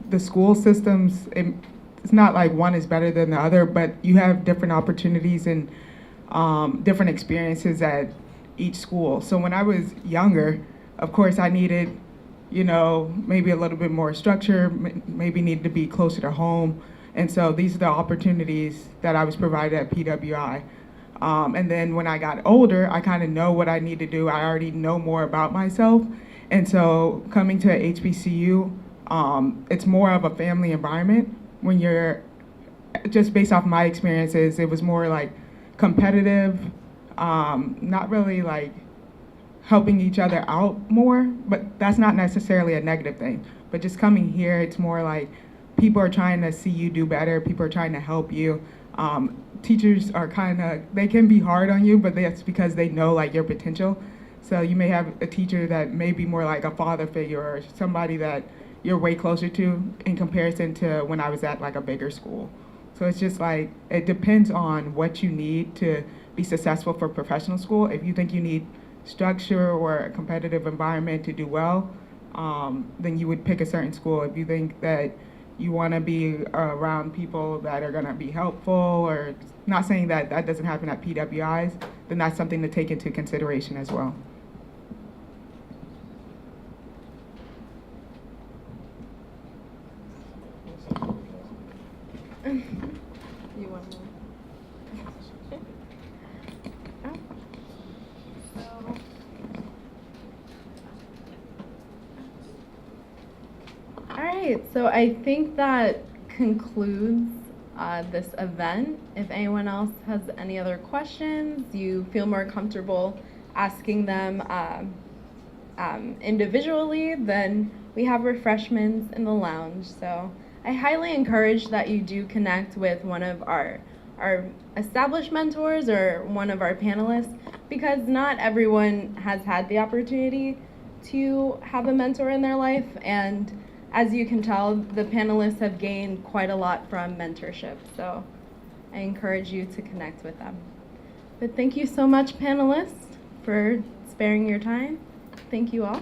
the school systems, it's not like one is better than the other, but you have different opportunities and different experiences at each school. So when I was younger, of course I needed, maybe a little bit more structure, maybe needed to be closer to home. And so these are the opportunities that I was provided at PWI. And then when I got older, I kind of know what I need to do. I already know more about myself. And so coming to HBCU, it's more of a family environment. When you're, just based off my experiences, it was more like competitive, not really like helping each other out more, but that's not necessarily a negative thing. But just coming here, it's more like people are trying to see you do better, people are trying to help you. Teachers are they can be hard on you, but that's because they know like your potential. So you may have a teacher that may be more like a father figure or somebody that you're way closer to in comparison to when I was at like a bigger school. So it's just like, it depends on what you need to be successful for professional school. If you think you need structure or a competitive environment to do well, then you would pick a certain school. If you think that you want to be around people that are going to be helpful, or not saying that that doesn't happen at PWIs, then that's something to take into consideration as well. You want more? All right, so I think that concludes this event. If anyone else has any other questions, you feel more comfortable asking them individually, then we have refreshments in the lounge. So I highly encourage that you do connect with one of our established mentors or one of our panelists, because not everyone has had the opportunity to have a mentor in their life, and as you can tell, the panelists have gained quite a lot from mentorship, so I encourage you to connect with them. But thank you so much, panelists, for sparing your time. Thank you all.